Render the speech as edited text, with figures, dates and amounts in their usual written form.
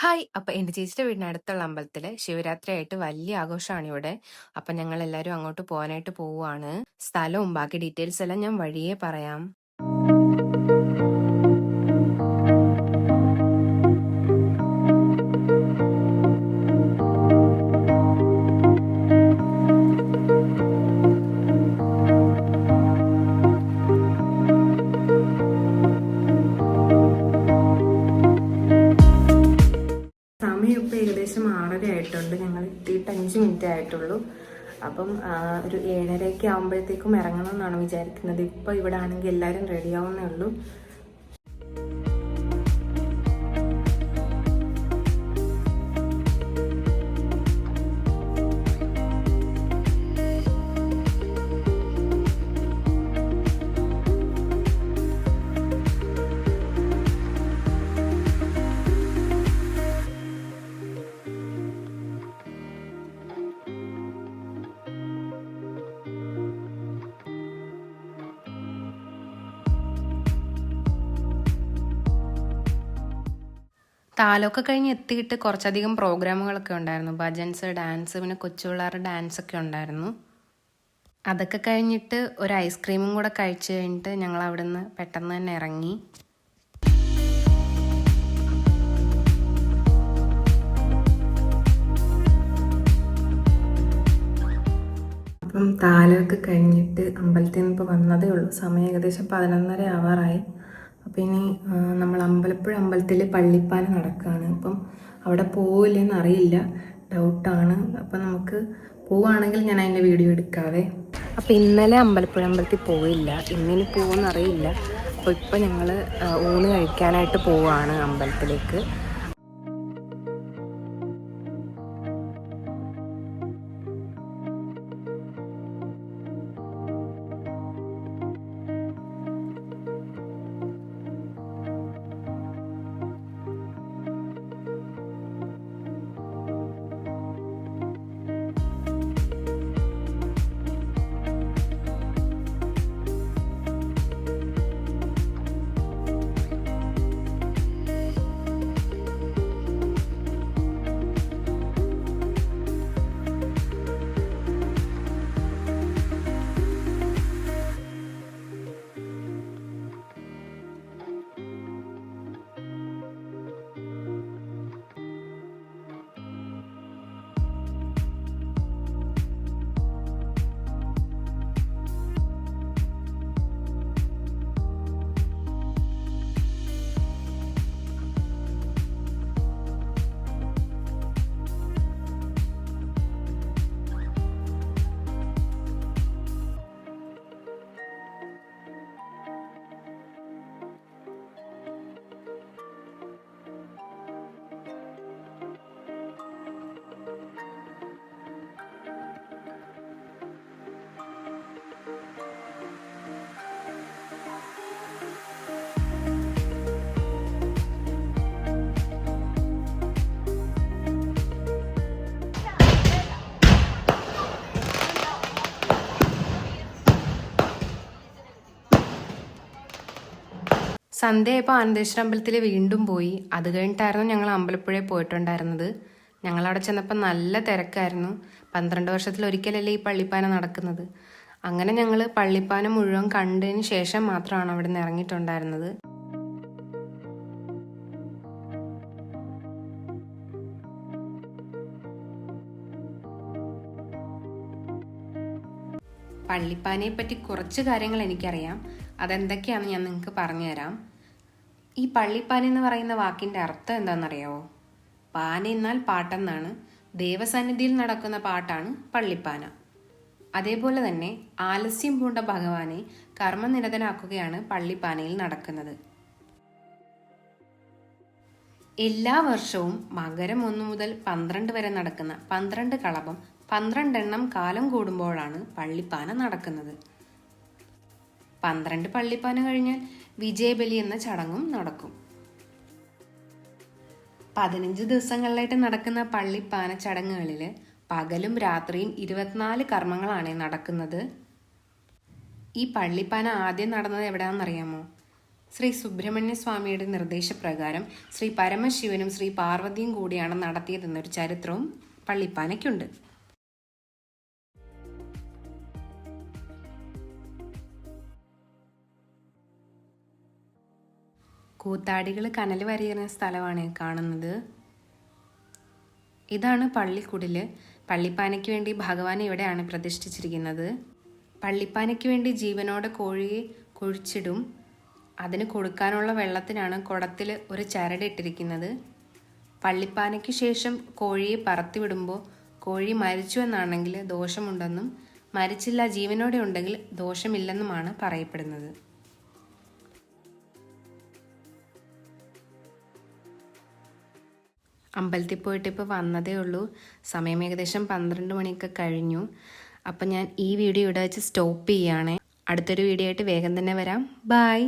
Hi! എന്റെ ചേച്ചിയുടെ വീടിനടുത്തുള്ള അമ്പലത്തില് ശിവരാത്രിയായിട്ട് വലിയ ആഘോഷമാണ് ഇവിടെ. ഞങ്ങളെല്ലാരും അങ്ങോട്ട് പോവാനായിട്ട് പോവുകയാണ്. സ്ഥലവും ബാക്കി ഡീറ്റെയിൽസ് എല്ലാം ഞാൻ വഴിയേ പറയാം. സമയം ഇപ്പം ഏകദേശം 6:30 ആയിട്ടുണ്ട്. ഞങ്ങൾ എത്തിയിട്ട് 5 മിനിറ്റ് ആയിട്ടുള്ളൂ. ഒരു 7:30 ആകുമ്പോഴത്തേക്കും ഇറങ്ങണം എന്നാണ് വിചാരിക്കുന്നത്. ഇപ്പം ഇവിടെ ആണെങ്കിൽ എല്ലാവരും റെഡിയാവുന്നേ ഉള്ളൂ. താലമൊക്കെ കഴിഞ്ഞ് എത്തിയിട്ട് കുറച്ചധികം പ്രോഗ്രാമുകളൊക്കെ ഉണ്ടായിരുന്നു. ഭജൻസ്, ഡാൻസ്, പിന്നെ കൊച്ചുപിള്ളേരുടെ ഡാൻസൊക്കെ ഉണ്ടായിരുന്നു. അതൊക്കെ കഴിഞ്ഞിട്ട് ഒരു ഐസ്ക്രീമും കൂടെ കഴിച്ച് കഴിഞ്ഞിട്ട് ഞങ്ങൾ അവിടെ നിന്ന് പെട്ടെന്ന് തന്നെ ഇറങ്ങി. താലമൊക്കെ കഴിഞ്ഞിട്ട് അമ്പലത്തിൽ നിന്ന് ഇപ്പോൾ വന്നതേ ഉള്ളൂ. സമയം ഏകദേശം 11:30 ആവാറായി. ഇനി നമ്മൾ അമ്പലപ്പുഴ അമ്പലത്തിൽ പള്ളിപ്പാന നടക്കുകയാണ്. അവിടെ പോവില്ലെന്ന് അറിയില്ല, ഡൗട്ടാണ്. നമുക്ക് പോവുകയാണെങ്കിൽ ഞാൻ അതിൻ്റെ വീഡിയോ എടുക്കാവേ. ഇന്നലെ അമ്പലപ്പുഴ അമ്പലത്തിൽ പോയില്ല, ഇന്നിനി പോകുമെന്ന് അറിയില്ല. ഇപ്പം ഞങ്ങൾ ഊണ് കഴിക്കാനായിട്ട് പോവുകയാണ് അമ്പലത്തിലേക്ക്. സന്ധ്യയായപ്പോൾ ആനന്ദേശ്വര അമ്പലത്തിൽ വീണ്ടും പോയി. അത് കഴിഞ്ഞിട്ടായിരുന്നു ഞങ്ങൾ അമ്പലപ്പുഴയിൽ പോയിട്ടുണ്ടായിരുന്നത്. ഞങ്ങളവിടെ ചെന്നപ്പോൾ നല്ല തിരക്കായിരുന്നു. 12 വർഷത്തിലൊരിക്കലല്ലേ ഈ പള്ളിപ്പാന നടക്കുന്നത്. അങ്ങനെ ഞങ്ങൾ പള്ളിപ്പാന മുഴുവൻ കണ്ടതിന് ശേഷം മാത്രമാണ് അവിടെ നിന്ന് ഇറങ്ങിയിട്ടുണ്ടായിരുന്നത്. പള്ളിപ്പാനയെ പറ്റി കുറച്ച് കാര്യങ്ങൾ എനിക്കറിയാം. അതെന്തൊക്കെയാണെന്ന് ഞാൻ നിങ്ങൾക്ക് പറഞ്ഞുതരാം. ഈ പള്ളിപ്പാന എന്ന് പറയുന്ന വാക്കിൻ്റെ അർത്ഥം എന്താണെന്നറിയാവോ? പാന എന്നാൽ പാട്ടെന്നാണ്. ദേവസന്നിധിയിൽ നടക്കുന്ന പാട്ടാണ് പള്ളിപ്പാന. അതേപോലെ തന്നെ ആലസ്യം പൂണ്ട ഭഗവാനെ കർമ്മനിരതനാക്കുകയാണ് പള്ളിപ്പാനയിൽ നടക്കുന്നത്. എല്ലാ വർഷവും മകരം 1 മുതൽ 12 വരെ നടക്കുന്ന 12 കളഭം 12 എണ്ണം കാലം കൂടുമ്പോഴാണ് പള്ളിപ്പാന നടക്കുന്നത്. 12 പള്ളിപ്പാന കഴിഞ്ഞാൽ വിജയബലി എന്ന ചടങ്ങും നടക്കും. 15 ദിവസങ്ങളിലായിട്ട് നടക്കുന്ന പള്ളിപ്പാന ചടങ്ങുകളിൽ പകലും രാത്രിയും 24 കർമ്മങ്ങളാണ് നടക്കുന്നത്. ഈ പള്ളിപ്പാന ആദ്യം നടന്നത് എവിടെയാണെന്നറിയാമോ? ശ്രീ സുബ്രഹ്മണ്യ സ്വാമിയുടെ നിർദ്ദേശപ്രകാരം ശ്രീ പരമശിവനും ശ്രീ പാർവതിയും കൂടിയാണ് നടത്തിയതെന്നൊരു ചരിത്രവും പള്ളിപ്പാനയ്ക്കുണ്ട്. കൂത്താടികൾ കനൽ വരിയുന്ന സ്ഥലമാണ് കാണുന്നത്. ഇതാണ് പള്ളിക്കുടില്. പള്ളിപ്പാനയ്ക്ക് വേണ്ടി ഭഗവാൻ ഇവിടെയാണ് പ്രതിഷ്ഠിച്ചിരിക്കുന്നത്. പള്ളിപ്പാനയ്ക്ക് വേണ്ടി ജീവനോടെ കോഴിയെ കുഴിച്ചിടും. അതിന് കൊടുക്കാനുള്ള വെള്ളത്തിനാണ് കുടത്തിൽ ഒരു ചരടിട്ടിരിക്കുന്നത്. പള്ളിപ്പാനയ്ക്ക് ശേഷം കോഴിയെ പറത്തിവിടുമ്പോൾ കോഴി മരിച്ചു എന്നാണെങ്കിൽ ദോഷമുണ്ടെന്നും മരിച്ചില്ല ജീവനോടെ ഉണ്ടെങ്കിൽ ദോഷമില്ലെന്നുമാണ് പറയപ്പെടുന്നത്. അമ്പലത്തിൽ പോയിട്ട് ഇപ്പോൾ വന്നതേ ഉള്ളൂ. സമയം ഏകദേശം 12 മണിയൊക്കെ കഴിഞ്ഞു. അപ്പം ഞാൻ ഈ വീഡിയോ ഇവിടെ വെച്ച് സ്റ്റോപ്പ് ചെയ്യുകയാണേ. അടുത്തൊരു വീഡിയോ ആയിട്ട് വേഗം തന്നെ വരാം. ബായ്.